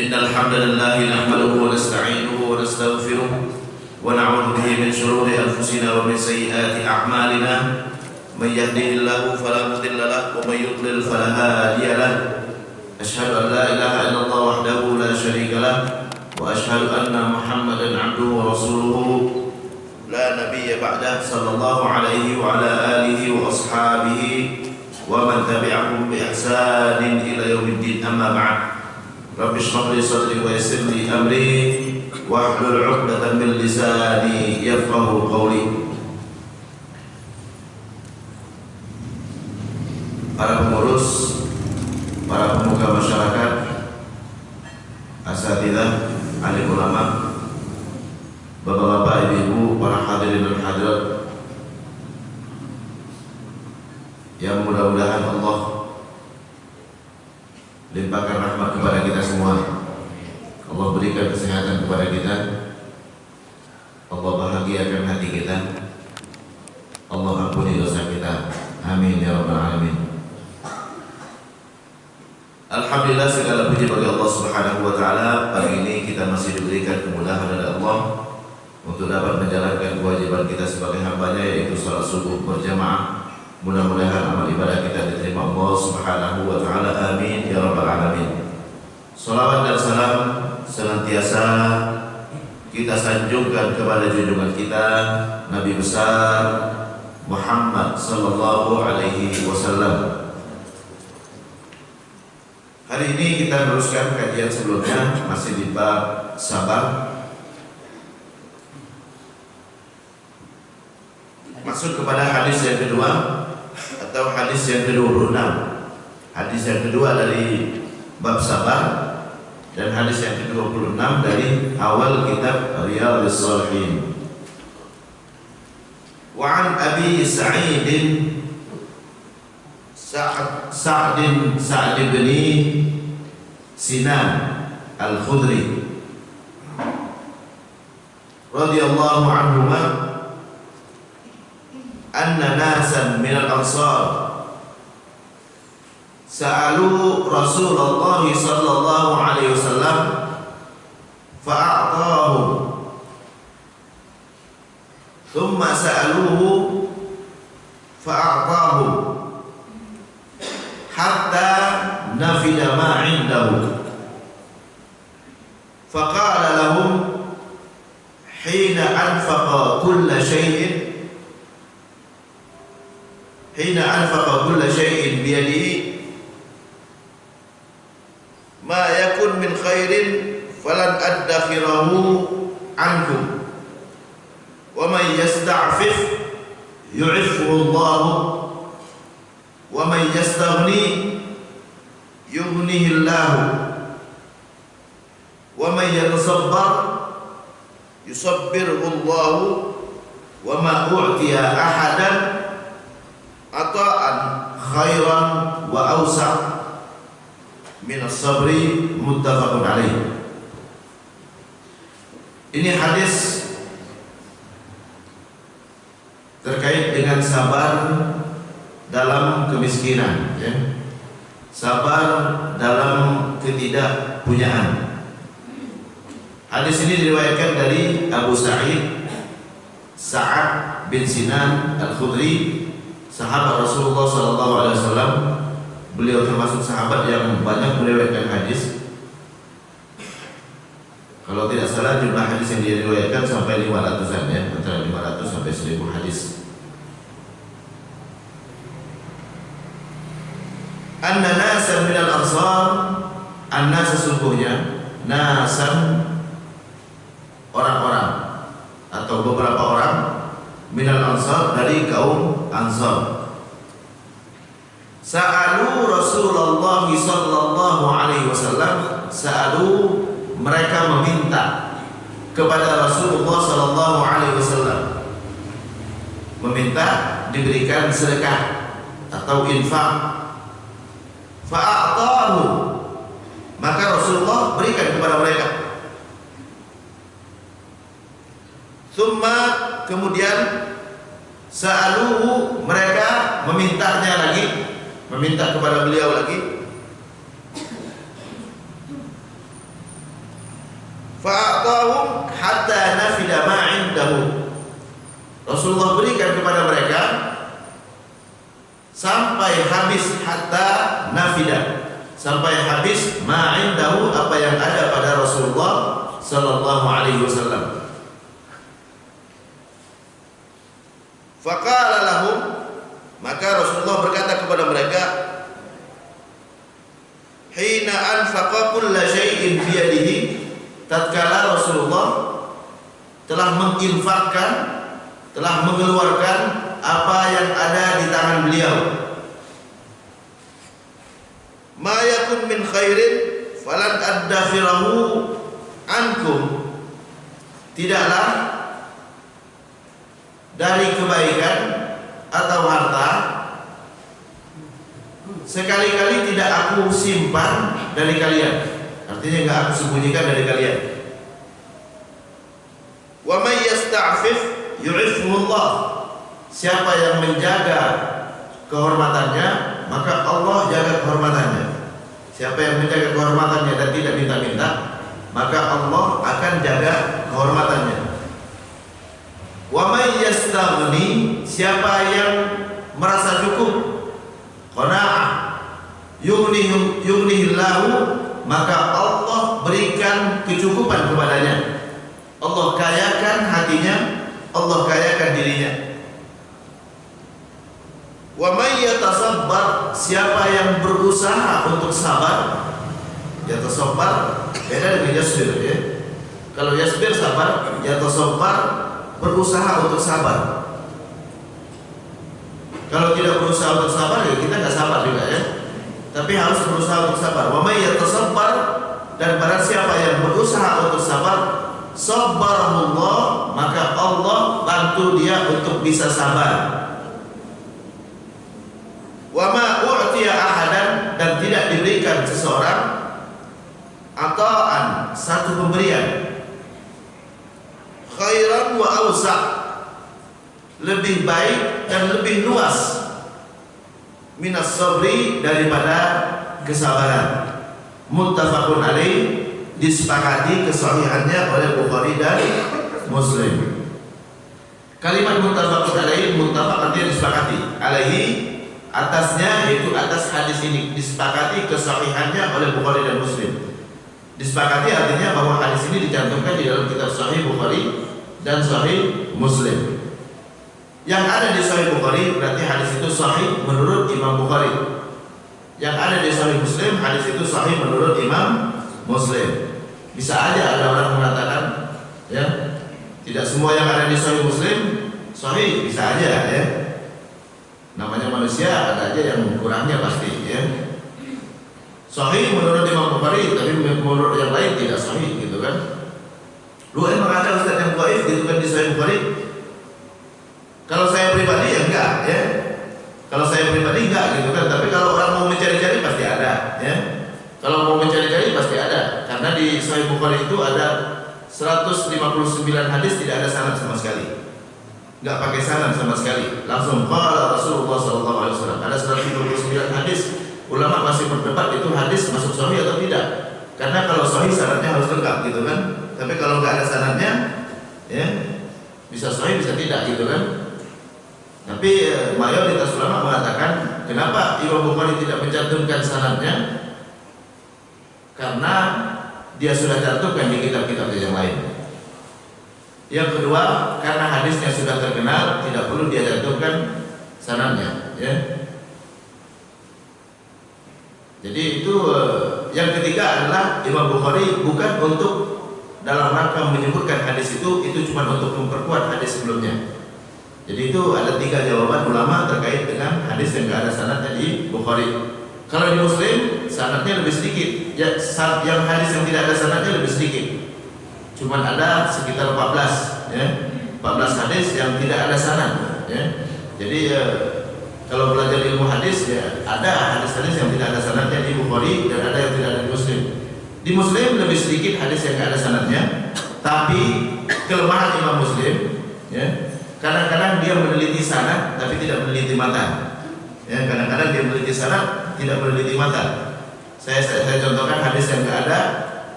إن الحمد لله نحمده ونستعينه ونستغفره ونعوذ به من شرور أنفسنا ومن سيئات أعمالنا من يهده الله فلا مضل له ومن يضلل فلا هادي له أشهد أن لا إله إلا الله وحده لا شريك له وأشهد أن محمدا عبده ورسوله لا نبي بعده صلى الله عليه وعلى آله وأصحابه ومن تبعهم بإحسان إلى يوم الدين. أما بعد رب اشرح لي صدري ويسر لي أمري واحلل عقدة من لساني يفقهوا قولي. Para pengurus, para pemuka masyarakat, asatidzah, alim ulama, bapak-bapak, ibu-ibu, para hadirin dan hadirat yang mudah-mudahan Allah limpahkan rahmat kepada kita semua. Allah berikan kesehatan kepada kita, Allah bahagiakan hati kita, Allah ampuni dosa kita. Amin ya rabbal alamin. Alhamdulillah, segala puji bagi Allah Subhanahu wa taala. Pagi ini kita masih diberikan kemudahan oleh Allah untuk dapat menjalankan kewajiban kita sebagai hamba-Nya, yaitu salat subuh berjamaah. Mudah-mudahan amal ibadah kita diterima Allah Subhanahu wa taala. Amin ya rabbal alamin. Salawat dan salam senantiasa kita sanjungkan kepada junjungan kita Nabi besar Muhammad sallallahu alaihi wasallam. Hari ini kita meneruskan kajian sebelumnya, masih di bab sabar. Masuk kepada hadis yang kedua atau hadis yang ke-26. Hadis yang kedua dari bab sabar dan hadis yang ke-26 dari awal kitab Riyadhus Shalihin. Wa an Abi Sa'id Sa'd bin Sinan Al-Khudri radhiyallahu anhuma anna nasan min al-ansar sa'alu Rasulullah sallallahu alaihi wasallam fa'atahum thumma sa'aluhu fa'atahum hatta nafida ma 'indahu faqala lahum hina anfaqa kulla shay'in biyadihi ma yakun min khairin falan addakhirahu ankum wa man yasta'fif yu'iffuhu Allah wa man yastaghni yughnihi Allah wa man yatasabbar yusabbirhu Allah wa ma u'tiya ahadan ata'an khairan wa awsa' min as-sabri. Muttafaqun alaih. Ini hadis terkait dengan sabar dalam kemiskinan, ya. Sabar dalam ketidakpunyaan. Hadis ini diriwayatkan dari Abu Sa'id Sa'ad bin Sinan Al-Khudri, sahabat Rasulullah sallallahu alaihi wasallam. Beliau termasuk sahabat yang banyak meriwayatkan hadis. Kalau tidak salah jumlah hadis yang diriwayatkan sampai 500-an, ya, antara 500 sampai 1000 hadis. Anna nasan minal ansar, anna sesungguhnya, nasan orang-orang atau beberapa orang, minal ansar dari kaum Ansar. Sa'alu Rasulullah sallallahu alaihi wasallam, sa'alu mereka meminta kepada Rasulullah sallallahu alaihi wasallam, meminta diberikan sedekah atau infak. Fa'atahu, maka Rasulullah berikan kepada mereka. Tsumma, kemudian sa'aluhu, mereka memintanya lagi, meminta kepada beliau lagi. fa'atahum hatta nafida ma 'indahu. Rasulullah berikan kepada mereka sampai habis, hatta nafida, sampai habis ma 'indahu, apa yang ada pada Rasulullah sallallahu alaihi wasallam. Faqala lahum, maka Rasulullah berkata kepada mereka, hina anfaqa kulla syai'in bi yadihi, tatkala Rasulullah telah menginfakkan, telah mengeluarkan apa yang ada di tangan beliau. Ma yakun min khairin falan addakhirahu ankum, tidaklah dari kebaikan atau harta sekali-kali tidak aku simpan dari kalian, artinya enggak aku sembunyikan dari kalian. Wa may yasta'fif yu'iffuhullah, siapa yang menjaga kehormatannya maka Allah jaga kehormatannya. Siapa yang menjaga kehormatannya dan tidak minta-minta, maka Allah akan jaga kehormatannya. Wa may yastaghni, siapa yang merasa cukup, qanaah, yughnihillahu, maka Allah berikan kecukupan kepadanya. Allah kayakan hatinya, Allah kayakan dirinya. Wa may yatasabbar, siapa yang berusaha untuk sabar. Yatasabbar beda dengan yasbir, ya. Kalau yasbir sabar, yatasabbar berusaha untuk sabar. Kalau tidak berusaha untuk sabar, ya kita nggak sabar juga, ya. Tapi harus berusaha untuk sabar. Wa may yatasabbar, dan barang siapa yang berusaha untuk sabar, sabbarahullah, maka Allah bantu dia untuk bisa sabar. Wa ma u'tiya ahadan, dan tidak diberikan seseorang ata'an, satu pemberian, khairan wa awsa', lebih baik dan lebih luas, minas sabri, daripada kesabaran. Muttafaqun alaih, disepakati kesahihannya oleh Bukhari dan Muslim. Kalimat muttafaqun alaih, muttafaq artinya disepakati, alaihi atasnya, yaitu atas hadis ini, disepakati kesahihannya oleh Bukhari dan Muslim. Disepakati artinya bahwa hadis ini dicantumkan di dalam kitab Sahih Bukhari dan Sahih Muslim. Yang ada di Sahih Bukhari berarti hadis itu sahih menurut Imam Bukhari. Yang ada di Sahih Muslim, hadis itu sahih menurut Imam Muslim. Bisa aja ada orang mengatakan, ya, tidak semua yang ada di Sahih Muslim sahih, bisa aja, ya. Namanya manusia, ada aja yang kurangnya pasti, ya. Sahih menurut Imam Bukhari, tapi menurut yang lain tidak sahih, gitu kan? Lu emang ada ustaz yang dhaif gitu kan di Sahih Bukhari? Kalau saya pribadi ya enggak, ya. Kalau saya pribadi enggak, gitu kan. Tapi kalau orang mau mencari-cari pasti ada, ya. Kalau mau mencari-cari pasti ada, karena di Sahih Bukhari itu ada 159 hadis tidak ada sanad sama sekali. Enggak pakai sanad sama sekali, langsung qala Rasulullah sallallahu alaihi wasallam. Ada 129 hadis, ulama masih berdebat itu hadis masuk sahih atau tidak. Karena kalau sahih sanadnya harus lengkap, gitu kan. Tapi kalau enggak ada sanadnya, ya, bisa sahih bisa tidak, gitu kan. Tapi mayoritas ulama mengatakan, kenapa Imam Bukhari tidak mencantumkan sanadnya? Karena dia sudah cantumkan di kitab-kitab yang lain. Yang kedua, karena hadisnya sudah terkenal, tidak perlu dia cantumkan sanadnya, ya. Jadi itu yang ketiga adalah Imam Bukhari bukan untuk dalam rangka menyebutkan hadis itu cuma untuk memperkuat hadis sebelumnya. Jadi itu ada 3 jawaban ulama terkait dengan hadis yang tidak ada sanadnya di Bukhari. Kalau di Muslim sanadnya lebih sedikit, ya, yang hadis yang tidak ada sanadnya lebih sedikit. Cuma ada sekitar 14, ya, 14 hadis yang tidak ada sanad, ya. Jadi kalau belajar ilmu hadis, ya, ada hadis-hadis yang tidak ada sanadnya di Bukhari dan ada yang tidak ada di Muslim. Di Muslim lebih sedikit hadis yang tidak ada sanadnya, tapi kelemahan Imam Muslim, ya, kadang-kadang dia meneliti sanad tapi tidak meneliti matan. Ya, kadang-kadang dia meneliti sanad tidak meneliti matan. Saya contohkan hadis yang tidak ada,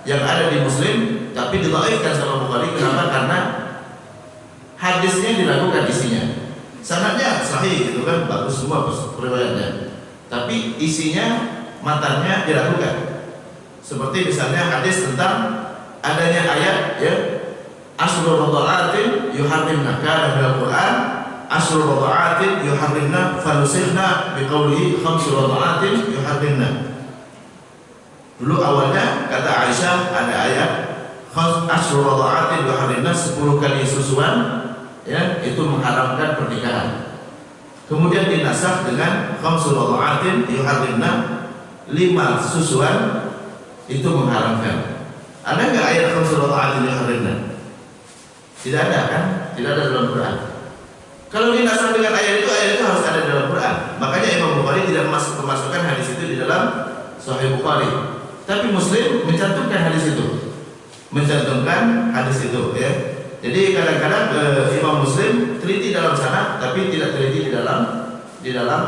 yang ada di Muslim tapi didhaifkan sama Bukhari. Kenapa? Karena hadisnya diragukan isinya. Sanadnya sahih gitu kan, bagus semua riwayatnya, tapi isinya, matanya diragukan. Seperti misalnya hadis tentang adanya ayat ya, asrul radha'atin yuharrimna, kana dalam Quran asrul radha'atin yuharrimna fanusikhna biqaulihi khamsul radha'atin yuharrimna. Dulu awalnya kata Aisyah ada ayat asrul radha'atin yuharrimna, 10 kali susuan ya, itu mengharamkan pernikahan. Kemudian dinasakh dengan khamsul radha'atin yuharrimna, 5 susuan itu mengharamkan. Ada nggak ayat khamsul radha'atin yuharrimna? Tidak ada kan? Tidak ada dalam Quran. Kalau dinasakh dengan ayat itu harus ada dalam Quran. Makanya Imam Bukhari tidak memasukkan hadis itu di dalam Sahih Bukhari. Tapi Muslim mencantumkan hadis itu. Mencantumkan hadis itu ya. Jadi kadang-kadang Imam Muslim teliti dalam sanad tapi tidak teliti di dalam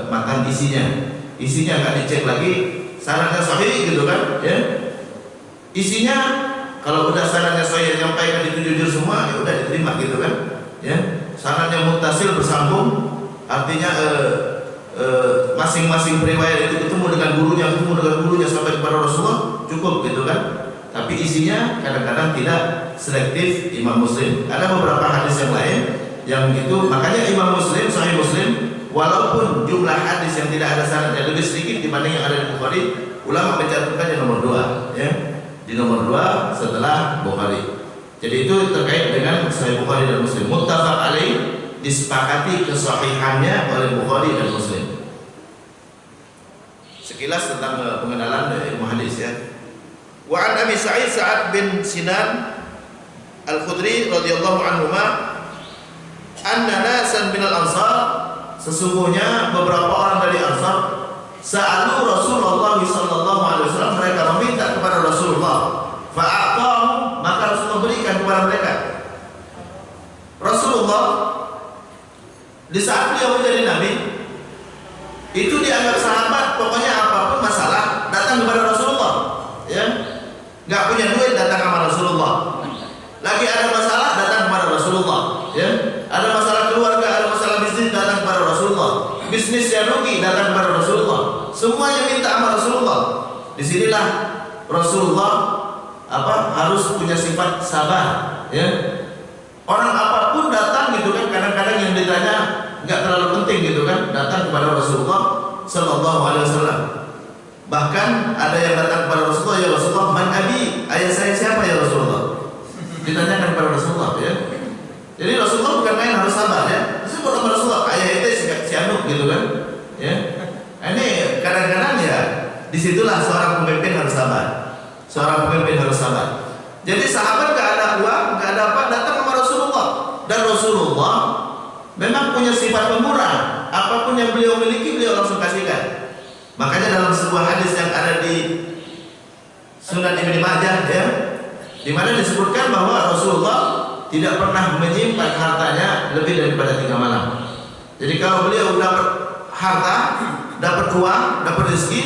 matan isinya. Isinya nggak dicek lagi, sanadnya sahih gitu kan ya. Isinya kalau udah sanadnya sahih nyampaikan itu jujur semua, ya udah diterima gitu kan ya. Sanadnya muttasil bersambung, artinya masing-masing periwayat itu ketemu dengan gurunya sampai kepada Rasulullah, cukup gitu kan. Tapi isinya kadang-kadang tidak selektif Imam Muslim. Ada beberapa hadis yang lain yang itu, makanya Imam Muslim, Sahih Muslim, walaupun jumlah hadis yang tidak ada sanadnya lebih sedikit dibanding yang ada di Bukhari, ulama mencantumkan di nomor 2 ya. Di nomor 2 setelah Bukhari. Jadi itu terkait dengan Sahih Bukhari dan Muslim. Muttafaq alaih, disepakati kesahihannya oleh Bukhari dan Muslim. Sekilas tentang pengenalan ilmu hadis ya. Wa an Abi Sa'id bin Sinan Al-Khudri radhiyallahu anhuma anna nasan minal ansar, sesungguhnya beberapa orang dari Ansar, sa'alu Rasulullah sallallahu alaihi wasallam, mereka meminta kepada Rasulullah, fa'aqahu, maka Rasulullah berikan kepada mereka. Rasulullah di saat beliau menjadi nabi itu dianggap sahabat, pokoknya apapun masalah datang kepada Rasulullah ya. Nggak punya duit datang kepada Rasulullah, lagi ada masalah datang kepada Rasulullah ya. Ada masalah keluarga, ada masalah bisnis datang kepada Rasulullah, bisnis yang rugi datang kepada Rasulullah, semuanya minta sama Rasulullah. Disinilah Rasulullah harus punya sifat sabar ya. Orang apapun datang gitu kan, kadang-kadang yang ditanya nggak terlalu penting gitu kan, datang kepada Rasulullah Sallallahu Alaihi Wasallam. Bahkan ada yang datang kepada Rasulullah, ya Rasulullah, man abi, ayah saya siapa ya Rasulullah? Ditanyakan kepada Rasulullah ya. Jadi Rasulullah bukan main, harus sabar ya. Disebut sama Rasulullah, ayah itu si Anuk gitu kan ya. Ini kadang-kadang ya, disitulah seorang pemimpin harus sabar. Seorang pemimpin harus sabar. Jadi sahabat gak ada uang, gak ada apa, datang kepada Rasulullah. Dan Rasulullah memang punya sifat pemurah. Apapun yang beliau miliki, beliau langsung kasihkan. Makanya dalam sebuah hadis yang ada di Sunan Ibnu Majah ya, di mana disebutkan bahwa Rasulullah tidak pernah menyimpan hartanya lebih daripada 3 malam. Jadi kalau beliau dapat harta, dapat uang, dapat rezeki,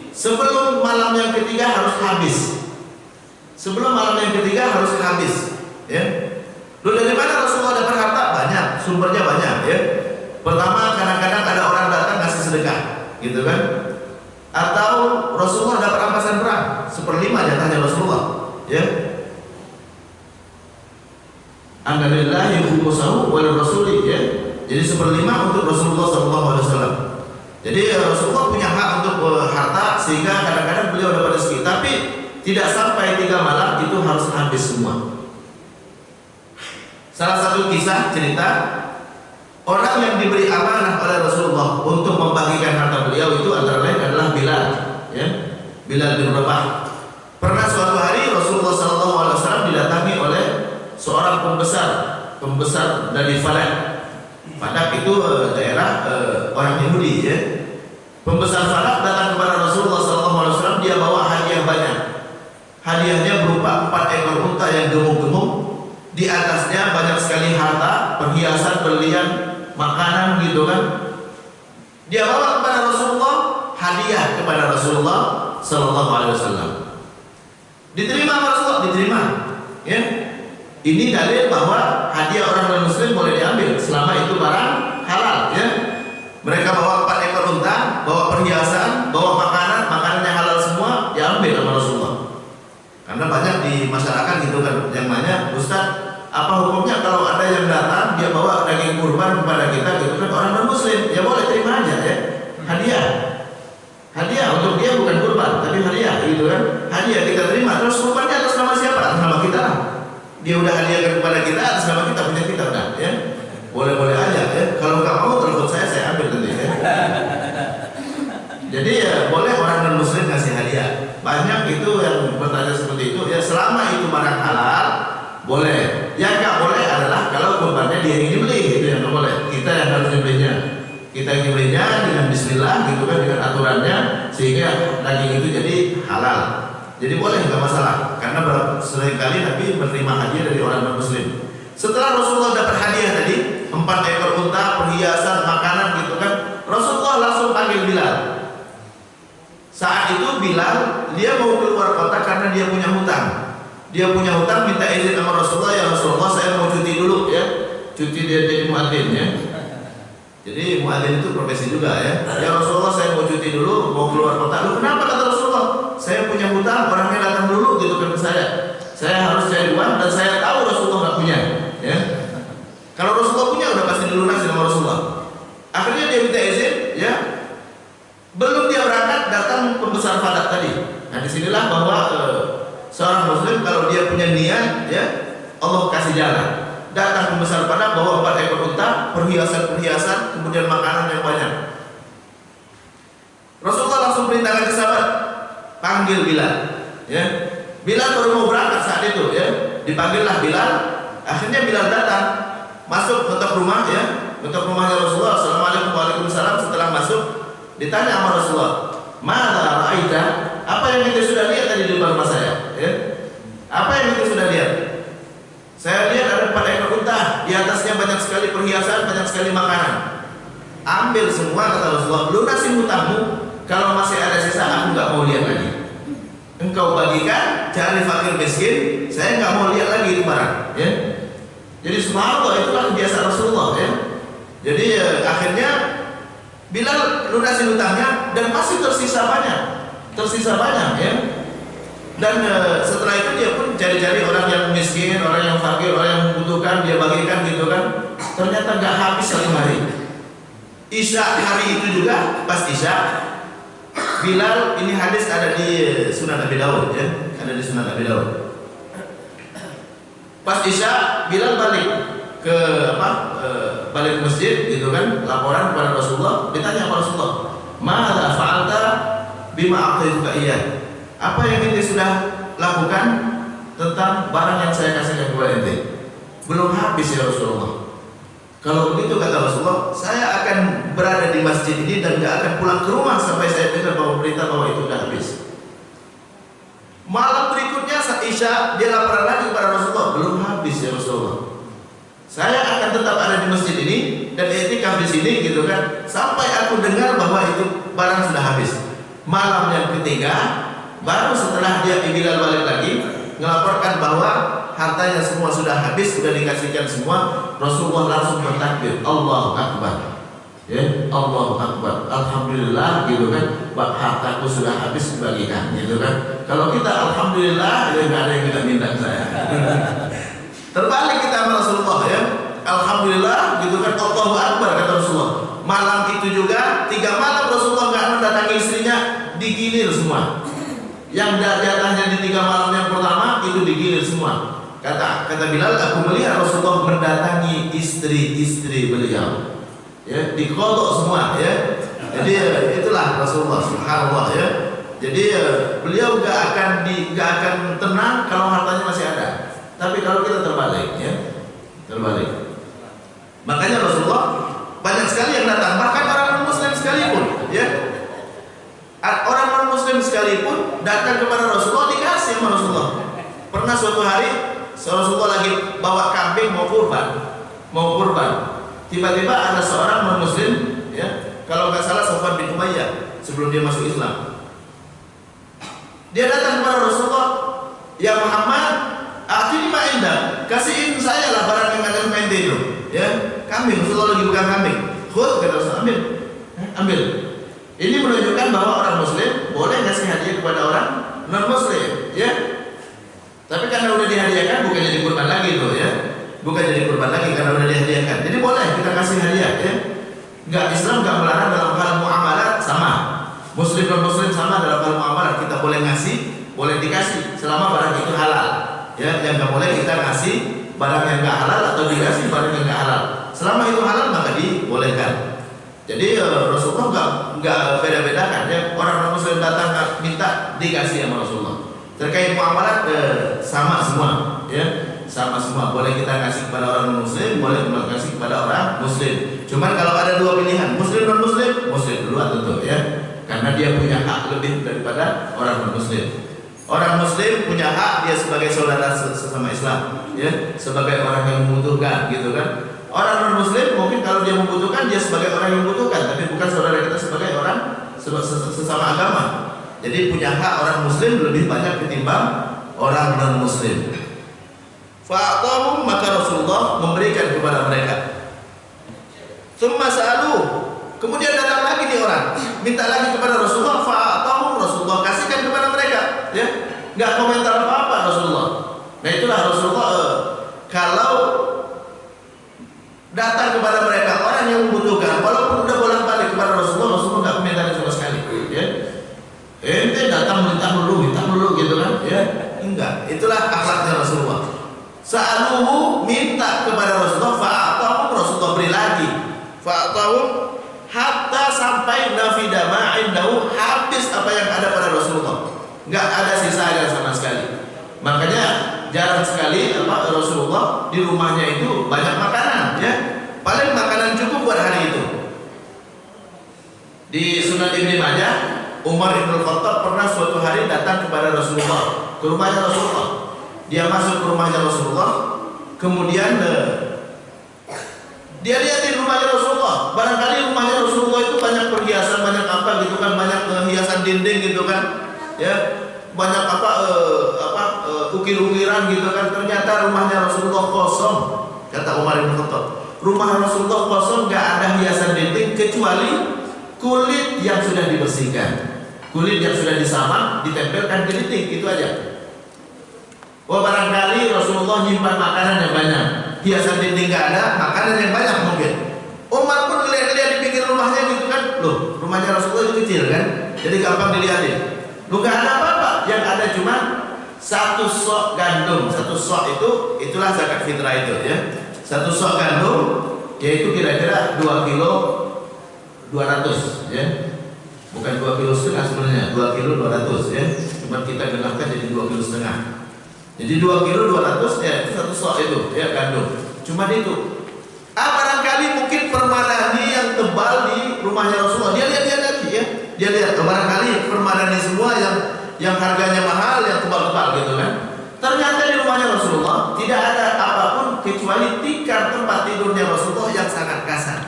sebelum malam yang ketiga harus habis. Sebelum malam yang ketiga harus habis ya. Loh, dari mana Rasulullah dapat harta? Banyak, sumbernya banyak ya. Pertama, kadang-kadang ada orang datang ngasih sedekah gitu kan. Atau Rasulullah dapat rampasan perang, 1/5 jatahnya Rasulullah ya. Annalillahi khumsuhu wa lirrasuli ya. Jadi 1/5 untuk Rasulullah sallallahu alaihi wasallam. Jadi Rasulullah punya hak untuk harta, sehingga kadang-kadang beliau dapat rezeki, tapi tidak sampai 3 malam itu harus habis semua. Salah satu kisah cerita, orang yang diberi amanah oleh Rasulullah untuk membagikan harta beliau itu antara lain adalah Bilal ya. Bilal bin Rabah. Pernah suatu hari Rasulullah SAW didatangi oleh seorang pembesar dari Fadak. Fadak itu daerah orang Yahudi ya. Pembesar Fadak datang kepada Rasulullah SAW, dia bawa hadiah banyak. Hadiahnya berupa 4 ekor unta yang gemuk-gemuk. Di atasnya banyak sekali harta, perhiasan, berlian, makanan gitu kan. Dia bawa kepada Rasulullah, hadiah kepada Rasulullah Sallallahu Alaihi Wasallam. Diterima Rasulullah, diterima. ya. Ini dalil bahwa hadiah orang non-muslim boleh diambil selama itu barang halal, ya. Mereka bawa 4 ekor unta, bawa perhiasan, bawa makanan yang halal semua, diambil sama Rasulullah. Karena banyak di masyarakat gitu kan, yang nanya, Ustaz, apa hukumnya kalau ada yang datang dia bawa daging kurban kepada kita gitu kan, orang non-muslim, ya boleh terima aja, ya. Hadiah untuk dia bukan kurban, tapi hadiah gitu kan. Hadiah kita terima, terus kurbannya atas nama siapa? Atas nama kita lah. Dia udah hadiahkan kepada kita atas nama kita, punya kita udah, ya. Boleh-boleh aja, ya. Kalau nggak mau telepon saya ambil nanti, ya. Jadi ya boleh orang non muslim ngasih hadiah. Banyak itu yang bertanya seperti itu, ya selama itu barang halal boleh. Yang nggak boleh adalah kalau kurbannya dia yang dibeli, itu yang nggak boleh. Kita yang harus dibelinya. Kita yang dibelinya dengan Bismillah, gitu kan, dengan aturannya sehingga daging itu jadi halal. Jadi boleh, nggak masalah, karena seringkali Nabi menerima hadiah dari orang non-muslim. Setelah Rasulullah dapat hadiah tadi, 4 ekor unta, perhiasan, makanan gitu kan, Rasulullah langsung panggil Bilal. Saat itu Bilal, dia mau keluar kota karena dia punya hutang. Dia punya hutang, minta izin sama Rasulullah, ya Rasulullah saya mau cuti dulu, ya. Cuti dia jadi muadzin, ya. Jadi muadzin itu profesi juga, ya. Ya Rasulullah saya mau cuti dulu, mau keluar kota. Lu kenapa, kata Rasulullah? Saya punya hutang, orangnya datang dulu gitu kan ke saya. Saya harus cari uang dan saya tahu Rasulullah nggak punya, ya. Kalau Rasulullah punya udah pasti dilunasi sama Rasulullah. Akhirnya dia minta izin, ya. Belum dia berangkat datang pembesar Fadak tadi. Nah disinilah bahwa seorang muslim kalau dia punya niat, ya Allah kasih jalan. Datang pembesar Fadak bawa 4 ekor unta, perhiasan, kemudian makanan yang banyak. Rasulullah langsung perintahkan ke sahabat, panggil Bilal, ya. Bilal baru mau berangkat saat itu, ya. Dipanggillah Bilal. Akhirnya Bilal datang, masuk ketok rumah, ya. Ketok rumahnya Rasulullah. Assalamualaikum waalaikumsalam. Setelah masuk, ditanya sama Rasulullah, "Madza ra'aita?" Apa yang kita sudah lihat tadi di depan rumah saya, ya? Apa yang kita sudah lihat? Saya lihat ada 4 ekor unta, di atasnya banyak sekali perhiasan, banyak sekali makanan. Ambil semua, kata Rasulullah. Lunasi hutangmu. Kalau masih ada sisa, aku nggak mau lihat lagi. Engkau bagikan, cari fakir miskin, saya nggak mau lihat lagi itu barang, ya. Jadi subhanallah, itulah kebiasaan Rasulullah, ya. Jadi akhirnya Bilal lunasi hutangnya dan masih tersisa banyak, ya. Dan setelah itu dia pun cari-cari orang yang miskin, orang yang fakir, orang yang membutuhkan, dia bagikan gitu kan. Ternyata nggak habis 1 hari. Isya hari itu juga, pas Isya, Bilal, ini hadis ada di Sunan Abi Dawud, ya, ada di Sunan Abi Dawud. Pas Isya, Bilal balik ke balik ke masjid, gitu kan, laporan kepada Rasulullah, ditanya kepada Rasulullah, "Madza fa'alta bima a'taituka iyyah?" Apa yang ente sudah lakukan tentang barang yang saya kasihkan kepada ente? Belum habis ya Rasulullah. Kalau begitu, kata Rasulullah, saya akan berada di masjid ini dan gak akan pulang ke rumah sampai saya dengar bahwa berita bahwa itu sudah habis. Malam berikutnya saat Isya, dia laporan lagi kepada Rasulullah, belum habis ya Rasulullah. Saya akan tetap ada di masjid ini dan i'tikaf di sini, gitu kan, sampai aku dengar bahwa itu barang sudah habis. Malam yang ketiga, baru setelah dia Bilal balik lagi melaporkan bahwa hartanya semua sudah habis, sudah dikasihkan semua, Rasulullah langsung bertakbir, Allahu Akbar, ya, Allahu Akbar, Alhamdulillah, gitu kan, hartaku sudah habis dibagikan, gitu kan. Kalau kita Alhamdulillah, ya nggak ada yang kita minta saya. Terbalik kita sama Rasulullah, ya, Alhamdulillah, gitu kan, Allahu Akbar, kata Rasulullah. Malam itu juga 3 malam Rasulullah nggak mendatangi istrinya, digilir semua. Yang jatahnya di 3 malam yang pertama itu digilir semua. Kata Bilal, aku melihat Rasulullah mendatangi istri-istri beliau, ya, dikodok semua, ya. Jadi itulah Rasulullah, subhanallah, ya. Jadi beliau gak akan tenang kalau hartanya masih ada. Tapi kalau kita terbalik, ya, terbalik. Makanya Rasulullah banyak sekali yang datang, bahkan orang non-muslim sekalipun, ya. Orang non-muslim sekalipun datang kepada Rasulullah, dikasih sama Rasulullah. Pernah suatu hari Rasulullah lagi bawa kambing mau kurban. Tiba-tiba ada seorang non-muslim, ya, kalau nggak salah Sofwan bin Umayyah, sebelum dia masuk Islam. Dia datang kepada Rasulullah, "Ya Muhammad, Atini ma indak, kasihin saya lah barang yang ada di itu. Ya, kambing. Rasulullah lagi bukan kambing. Khud, kata Rasul, ambil. Ambil. Ini menunjukkan bahwa orang muslim boleh kasih hadiah kepada orang non muslim, ya. Tapi karena udah dihadiahkan bukan jadi kurban lagi tuh, ya. Bukan jadi kurban lagi karena udah dihadiahkan. Jadi boleh kita kasih hadiah, ya. Islam enggak melarang dalam hal muamalat sama. Muslim dan muslim sama dalam hal muamalat, kita boleh ngasih, boleh dikasih selama barang itu halal. Ya, yang enggak boleh kita ngasih barang yang enggak halal atau dikasih barang yang enggak halal. Selama itu halal maka dibolehkan. Jadi Rasulullah enggak beda-bedakan, ya. Orang muslim datang minta dikasih sama Rasulullah. Terkait muamalat sama semua, ya. Sama semua, boleh kita kasih kepada orang muslim, boleh kita kasih kepada orang muslim. Cuman kalau ada dua pilihan, muslim non muslim, muslim duluan tentu, ya, karena dia punya hak lebih daripada orang non muslim. Orang muslim punya hak dia sebagai saudara sesama Islam, ya, sebagai orang yang membutuhkan, gitu kan. Orang non muslim mungkin kalau dia membutuhkan dia sebagai orang yang membutuhkan, tapi bukan saudara kita sebagai orang sesama agama. Jadi punya hak orang muslim lebih banyak ketimbang orang non muslim. Fa'atahum, maka Rasulullah memberikan kepada mereka. Tsumma sa'alu, kemudian datang lagi nih orang, minta lagi kepada Rasulullah. Fa'atahum, Rasulullah kasihkan kepada mereka, ya. Enggak komentar apa-apa Rasulullah. Nah itulah Rasulullah kalau datang kepada mereka orang yang membutuhkan, walaupun udah bolak-balik kepada Rasulullah, Rasulullah enggak komentar sama sekali, ya. Ente datang minta dulu gitu kan, ya. Enggak, itulah akhlaknya Rasulullah. Sa'aluhu, minta kepada Rasulullah, fa'atahum, Rasulullah beri lagi. Fa'atahum hatta sampai nafida ma'indahu, habis apa yang ada pada Rasulullah. Enggak ada sisanya sama sekali. Makanya jarang sekali Rasulullah di rumahnya itu banyak makanan, ya. Paling makanan cukup buat hari itu. Di Sunan Ibnu Majah, Umar bin Khattab pernah suatu hari datang kepada Rasulullah, ke rumahnya Rasulullah. Dia masuk ke rumahnya Rasulullah, kemudian dia lihatin rumahnya Rasulullah. Barangkali rumahnya Rasulullah itu banyak perhiasan, banyak apa gitu kan, banyak hiasan dinding gitu kan, ya, banyak ukir-ukiran gitu kan. Ternyata rumahnya Rasulullah kosong. Kata Umar bin Khattab, rumah Rasulullah kosong, nggak ada hiasan dinding kecuali kulit yang sudah dibersihkan, kulit yang sudah disamak, ditempelkan ke dinding, itu aja. Wah, barangkali Rasulullah nyimpan makanan yang banyak, hiasan dinding nggak ada, makanan yang banyak mungkin. Umar pun ngeliat-ngeliat di pinggir rumahnya gitu kan, loh, rumahnya Rasulullah itu kecil kan, jadi gampang dilihatin. Loh, nggak ada apa-apa, yang ada cuma satu sok gandum. Satu sok itulah zakat fitrah itu, ya. Satu sok gandum, yaitu kira-kira 2 kilo 200, ya. Bukan 2 kilo setengah sebenarnya, 2 kilo 200, ya. Cuma kita genapkan jadi 2 kilo setengah. Jadi 2 kilo 200, ya, itu satu sok itu, ya, gandum. Cuma itu. Barangkali mungkin permadani yang tebal di rumahnya Rasulullah. Dia lihat lagi, ya. Dia lihat barangkali permadani semua yang harganya mahal, yang tebal-tebal gitu kan. Ternyata di rumahnya Rasulullah tidak ada apapun kecuali tikar tempat tidurnya Rasulullah yang sangat kasar.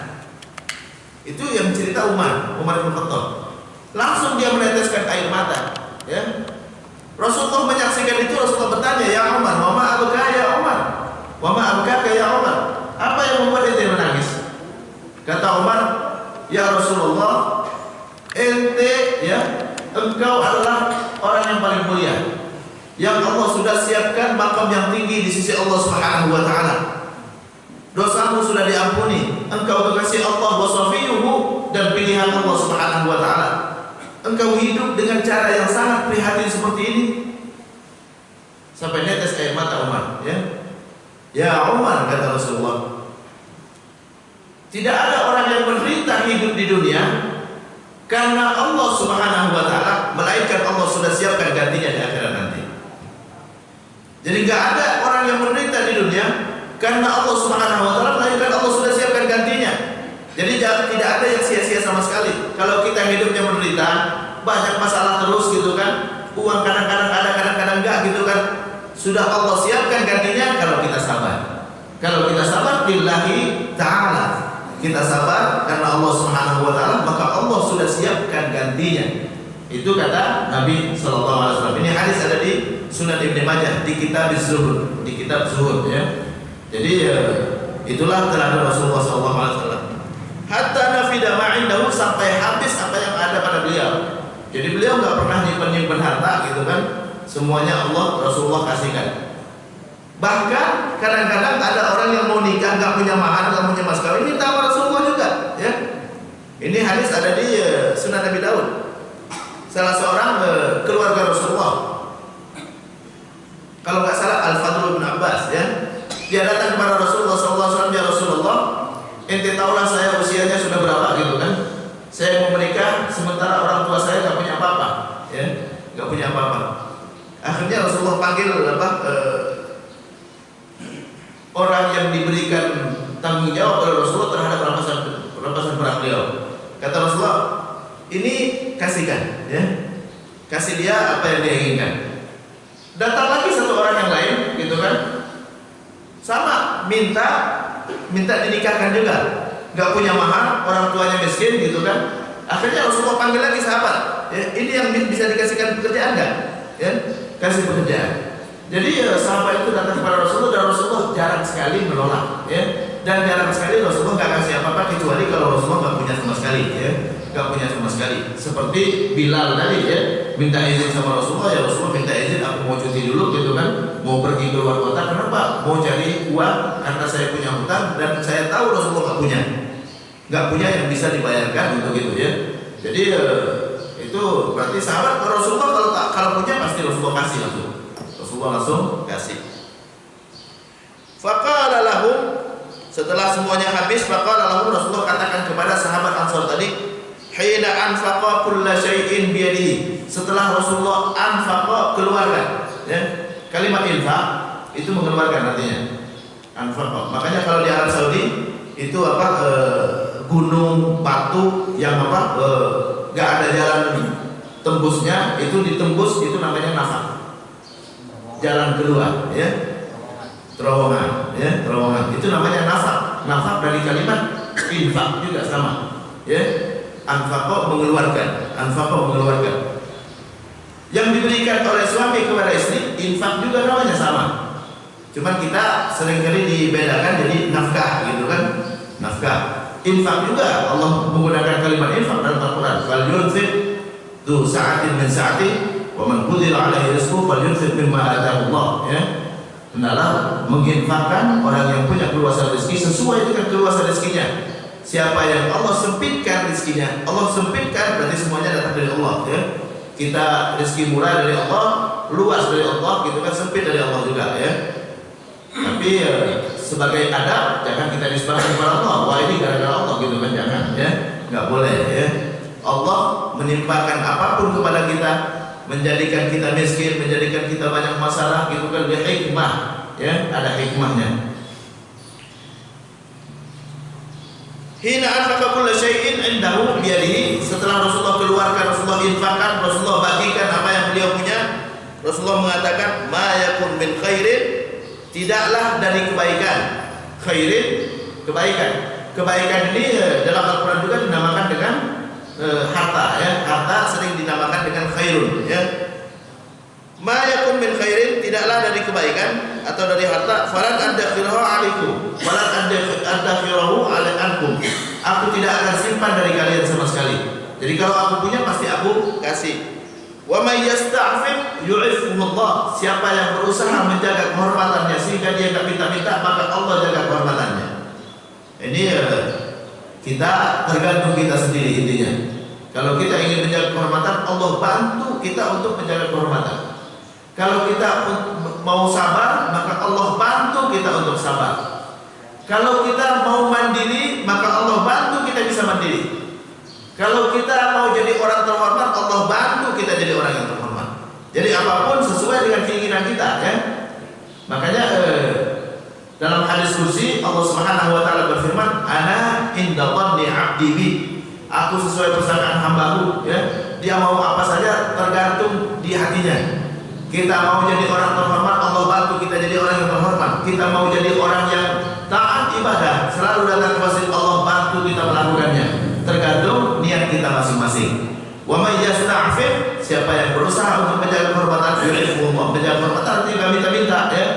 Itu yang cerita Umar bin Khattab. Langsung dia meneteskan air mata, ya. Rasulullah menyaksikan itu, Rasulullah bertanya, ya Umar, wa ma abka ya Umar, wa ma abka ya Umar, apa yang membuat ente menangis? Kata Umar, ya Rasulullah, ente, ya, engkau adalah orang yang paling mulia, yang Allah sudah siapkan makam yang tinggi di sisi Allah Subhanahu wa taala. Dosamu sudah diampuni, engkau kekasih Allah wa safiyuhu, dan pilihan Allah Subhanahu wa taala. Engkau hidup dengan cara yang sangat prihatin seperti ini. Sampai netes air mata Umar, ya. Ya Umar, kata Rasulullah, tidak ada orang yang menderita hidup di dunia karena Allah Subhanahu wa taala, melainkan Allah sudah siapkan gantinya di akhirat nanti. Jadi nggak ada orang yang menderita di dunia karena Allah Subhanahu wa taala, melainkan Allah sudah siapkan gantinya. Jadi tidak ada yang sia-sia sama sekali. Kalau kita hidupnya menderita, banyak masalah terus gitu kan, uang kadang-kadang ada, kadang-kadang enggak gitu kan, sudah Allah siapkan gantinya kalau kita sabar. Kalau kita sabar billahi ta'ala, kita sabar karena Allah Subhanahu wa taala, maka Allah sudah siapkan gantinya. Itu kata Nabi Sallallahu Alaihi Wasallam. Ini hadis ada di Sunan Ibnu Majah di kitab Zuhud, di kitab Zuhud ya. Jadi itulah teladan Rasulullah Sallallahu Alaihi Wasallam. Hatta nafida ma'indahu, sampai habis apa yang ada pada beliau. Jadi beliau nggak pernah nyimpen harta gitu kan. Semuanya Allah Rasulullah kasihkan. Bahkan kadang-kadang ada orang yang mau nikah nggak punya mahar, nggak punya mas kawin, minta sama Rasulullah juga ya. Ini hadis ada di Sunan Abi Daud. Salah seorang keluarga Rasulullah, kalau nggak salah Al-Fadl bin Abbas ya, dia datang kepada Rasulullah SAW, ya Rasulullah, ente tahulah saya usianya sudah berapa gitu kan, saya mau menikah sementara orang tua saya nggak punya apa-apa ya, nggak punya apa-apa. Akhirnya Rasulullah panggil orang yang diberikan tanggung jawab oleh Rasulullah terhadap rampasan perang beliau. Kata Rasulullah, ini kasihkan ya, kasih dia apa yang dia inginkan. Datang lagi satu orang yang lain gitu kan, sama minta dinikahkan juga, nggak punya mahar, orang tuanya miskin gitu kan. Akhirnya Rasulullah panggil lagi sahabat ya, ini yang bisa dikasihkan pekerjaan nggak ya, kasih pekerjaan. Jadi sahabat itu datang kepada Rasulullah dan Rasulullah jarang sekali menolak ya, dan jarang sekali Rasulullah nggak kasih apa-apa kecuali kalau Rasulullah nggak punya sama sekali ya, nggak punya sama sekali. Seperti Bilal tadi ya, minta izin sama Rasulullah, ya Rasulullah minta izin, aku mau cuti dulu gitu kan, mau pergi keluar kota. Kenapa? Mau cari uang karena saya punya hutang dan saya tahu Rasulullah nggak punya yang bisa dibayarkan untuk itu ya. Jadi itu berarti sahabat Rasulullah kalau punya pasti Rasulullah kasih langsung. Rasulullah langsung kasih. Faqala lahum, setelah semuanya habis, faqala lahum, Rasulullah katakan kepada sahabat Ansar tadi, hina anfaqa kulla syai'in biyadihi. Setelah Rasulullah anfaqa, keluarkan ya. Kalimat infaq itu mengeluarkan artinya. Anfaqa. Makanya kalau di Arab Saudi itu apa, gunung batu yang apa, gak ada jalan tembusnya, itu ditembus, itu namanya nafaq. Jalan keluar ya, terowongan ya, terowongan itu namanya nafaq. Nafaq dari kalimat infaq juga sama ya. Anfaqa mengeluarkan, anfaqa mengeluarkan. Yang diberikan oleh suami kepada istri, infaq juga namanya sama. Cuman kita seringkali dibedakan jadi nafkah gitu kan, nafkah. Infaq juga Allah menggunakan kalimat infaq dalam Al-Quran. Fal yunfiq dzu sa'atin min sa'ati wa man qudira 'alaihi rizquhu falyunfiq mimma ataahu Allah ya. Hendaklah menginfakkan orang yang punya keluasan rezeki sesuai dengan keluasan rezekinya. Siapa yang Allah sempitkan rezekinya, Allah sempitkan berarti semuanya datang dari Allah ya. Kita rezeki murah dari Allah, luas dari Allah gitu kan, sempit dari Allah juga ya. Tapi sebagai adab jangan kita nisbahkan kepada Allah, wah ini gara-gara Allah gitu kan, jangan ya, nggak boleh ya. Allah menimpakan apapun kepada kita, menjadikan kita miskin, menjadikan kita banyak masalah gitu kan, hikmah ya, ada hikmahnya. Hina anfaqa kulla syai'in indahu biyadihi, setelah Rasulullah keluarkan, Rasulullah infakkan, Rasulullah bagikan apa yang beliau punya, Rasulullah mengatakan ma yakun min khairin, tidaklah dari kebaikan. Khairin, kebaikan. Kebaikan ini dalam Al-Quran juga dinamakan dengan harta ya. Harta sering dinamakan dengan khairun ya. Ma yakun min khairin, tidaklah dari kebaikan atau dari harta, falan adkhirahu alaikum, falan adkhirahu alaikum, aku tidak akan simpan dari kalian sama sekali. Jadi kalau aku punya pasti aku kasih. Wa may yasta'fif yu'iffuhullah, siapa yang berusaha menjaga kehormatannya sehingga dia enggak minta-minta, maka Allah jaga kehormatannya. Ini kita tergantung kita sendiri intinya. Kalau kita ingin menjaga kehormatan, Allah bantu kita untuk menjaga kehormatan. Kalau kita mau sabar, maka Allah bantu kita untuk sabar. Kalau kita mau mandiri, maka Allah bantu kita bisa mandiri. Kalau kita mau jadi orang terhormat, Allah bantu kita jadi orang yang terhormat. Jadi apapun sesuai dengan keinginan kita ya. Makanya dalam hadis kursi Allah Subhanahu wa taala berfirman, ana inda dhanni 'abdi bi, aku sesuai persangkaan hambaku ya. Dia mau apa saja tergantung di hatinya. Kita mau jadi orang terhormat, Allah bantu kita jadi orang yang terhormat. Kita mau jadi orang yang taat ibadah, selalu datang ke masjid, Allah bantu kita melakukannya. Tergantung niat kita masing-masing. Wa may yasta'fif, siapa yang berusaha untuk menjaga kehormatan, yu'ifhu Allah, menjaga kehormatan tidak minta-minta ya.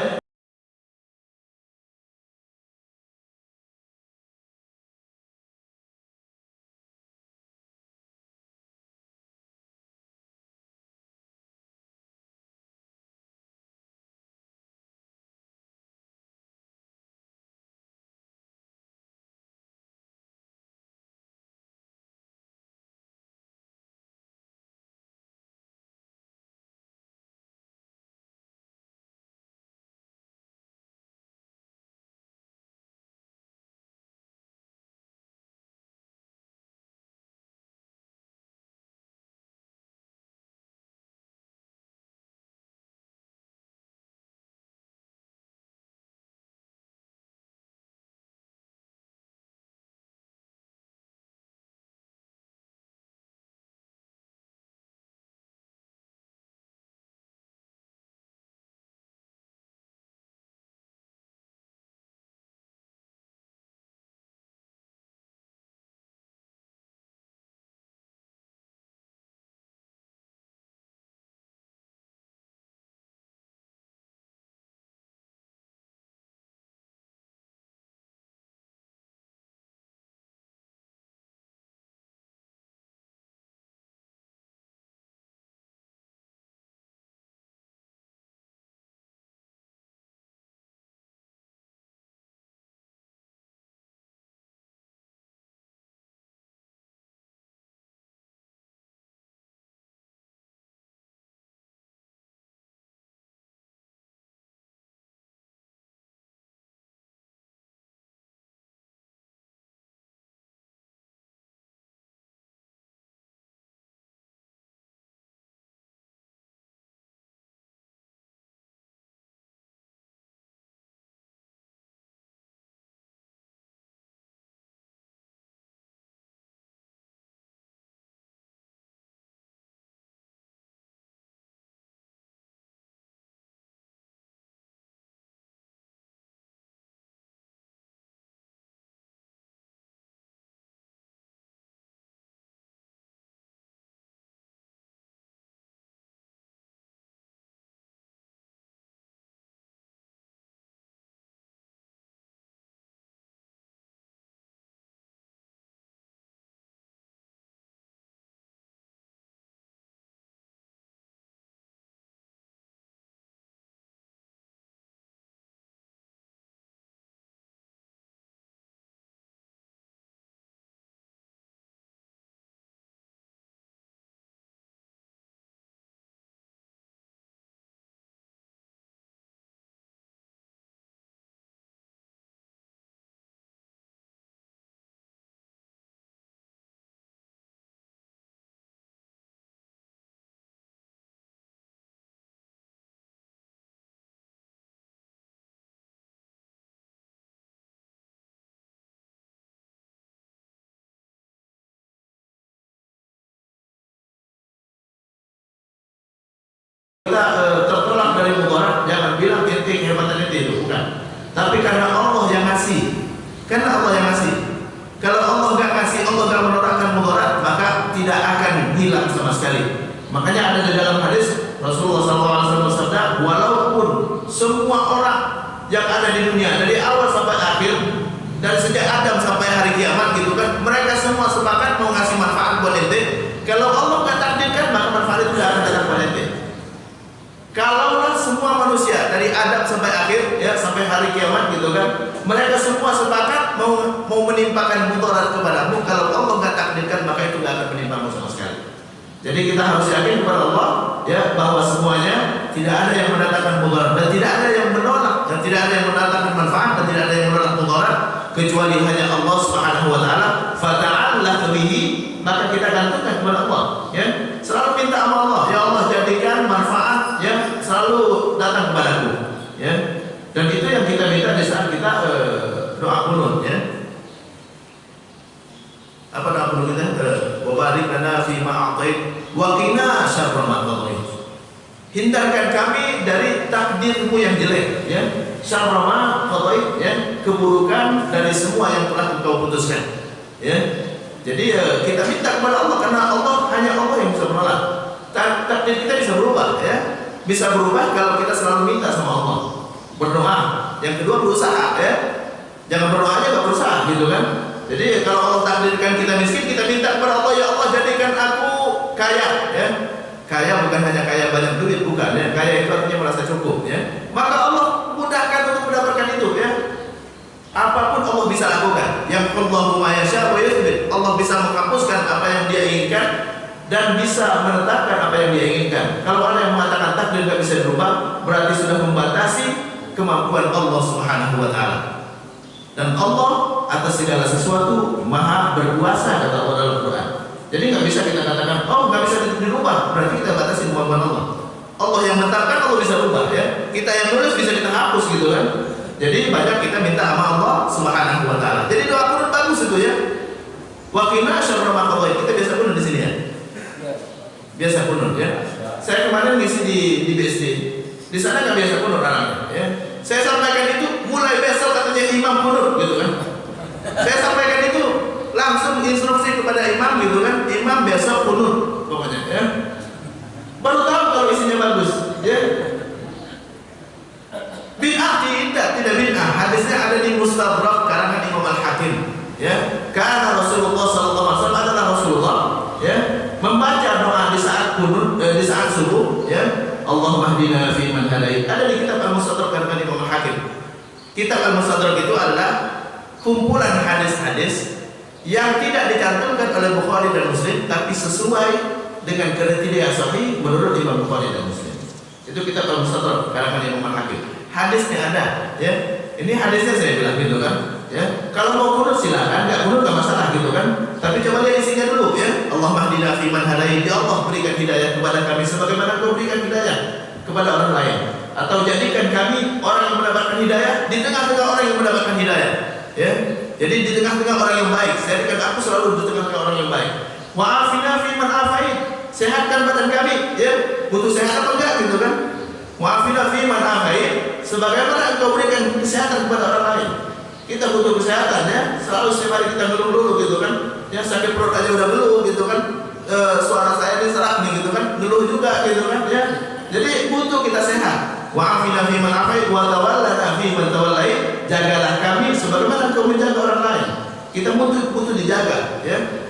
Kita tertolak dari mudarat, jangan bilang ente kehebatan ente itu, bukan. Tapi karena Allah yang ngasih, karena Allah yang ngasih. Kalau Allah nggak ngasih, Allah nggak menolakkan mudarat, maka tidak akan hilang sama sekali. Makanya ada di dalam hadis Rasulullah SAW bersabda, walaupun semua orang yang ada di dunia dari awal sampai akhir, dari sejak Adam sampai hari kiamat gitu kan, mereka semua sepakat mau ngasih manfaat buat ente. Kalau Allah nggak takdirkan, maka manfaat itu tidak akan datang pada ente. Kalaulah semua manusia dari Adam sampai akhir ya sampai hari kiamat gitu kan, mereka semua sepakat mau menimpakan mudarat kepadamu, kalau Allah nggak takdirkan maka itu nggak akan menimpamu sama sekali. Jadi kita harus yakin kepada Allah ya bahwa semuanya tidak ada yang mendatangkan mudarat dan tidak ada yang menolak dan tidak ada yang mendatangkan manfaat dan tidak ada yang menolak mudarat kecuali hanya Allah Subhanahu wa taala. Fata'allah bihi, maka kita gantungkan kepada Allah ya. Selalu minta sama Allah, ya Allah jadikan manfaat yang selalu datang kepadaku ya. Dan itu yang kita minta di saat kita doa kunut ya. Apa doa kunut kita? Wa barik lana fi ma a'tait wa qina syarra ma qadait. Hindarkan kami dari takdirmu yang jelek ya. Syarra ma qadait ya, keburukan dari semua yang telah Engkau putuskan ya. Jadi kita minta kepada Allah karena Allah hanya Allah yang bisa menolak. Takdir kita bisa berubah ya. Bisa berubah kalau kita selalu minta sama Allah. Berdoa. Yang kedua berusaha ya. Jangan berdoa aja nggak berusaha gitu kan. Jadi kalau Allah takdirkan kita miskin, kita minta kepada Allah, ya Allah jadikan aku kaya ya. Kaya bukan hanya kaya banyak duit, bukan ya. Kaya itu artinya merasa cukup ya. Maka Allah mudahkan untuk mendapatkan itu ya. Apapun Allah bisa lakukan. Yang Allahu ma yasha wa yuthbit. Allah bisa menghapuskan apa yang Dia inginkan dan bisa menetapkan apa yang Dia inginkan. Kalau ada yang mengatakan takdir tidak bisa dirubah, berarti sudah membatasi kemampuan Allah Subhanahu wa taala. Dan Allah atas segala sesuatu Maha berkuasa, kata Allah dalam Quran. Jadi nggak bisa kita katakan, oh nggak bisa dirubah, berarti kita batasi kemampuan Allah. Allah yang menetapkan, Allah bisa rubah ya. Kita yang nulis bisa kita hapus gitu kan. Jadi banyak kita minta sama Allah Subhanahu wa taala. Jadi doa kunut bagus itu ya. Wa qina syarra ma qadait. Kita biasa kunut di sini ya. Biasa kunut ya. Saya kemarin ngisi di BSD. Di sana nggak biasa kunut orangnya ya. Saya sampaikan itu mulai besok katanya imam kunut gitu kan. Saya sampaikan itu langsung instruksi kepada imam gitu kan. Imam besok kunut pokoknya ya. Baru tahu kalau isinya bagus ya. Bid'ah tidak bid'ah. Hadisnya ada di Mustadrak karangan Imam Al-Hakim. Ya, karena Rasulullah sallallahu alaihi wasallam adalah Rasulullah, ya, membaca doa di saat kunut, di saat subuh, ya. Allahumma hdina fi man hadait. Ada di kitab Al-Mustadrak karangan Imam Al-Hakim. Kitab Al-Mustadrak itu adalah kumpulan hadis-hadis yang tidak dicantumkan oleh Bukhari dan Muslim, tapi sesuai dengan kriteria sahih menurut Imam Bukhari dan Muslim. Itu kitab Al-Mustadrak karangan Imam Al-Hakim. Hadisnya ada, ya. Ini hadisnya saya bilang gitu kan, ya. Kalau mau kunut silakan, nggak kunut nggak masalah gitu kan. Tapi coba lihat isinya dulu, ya. Allahumma hdina fi man hadait. Ya Allah berikan hidayah kepada kami sebagaimana Kau berikan hidayah kepada orang lain. Atau jadikan kami orang yang mendapatkan hidayah di tengah-tengah orang yang mendapatkan hidayah, ya. Jadi di tengah-tengah orang yang baik. Jadikan aku selalu di tengah-tengah orang yang baik. Wa afina fi man afait. Sehatkan badan kami, ya. Butuh sehat apa enggak gitu kan? Wa'afina fi man afait, sebagaimana Engkau berikan kesehatan kepada orang lain. Kita butuh kesehatan ya, selalu setiap hari kita ngeluh dulu gitu kan. Ya sakit perut aja udah ngeluh gitu kan. Suara saya ini serak nih gitu kan, ngeluh juga gitu kan ya. Jadi butuh kita sehat. Wa'afina fi man afait wa tawallana fi man tawallait. Jagalah kami sebagaimana Engkau menjaga orang lain. Kita butuh dijaga ya.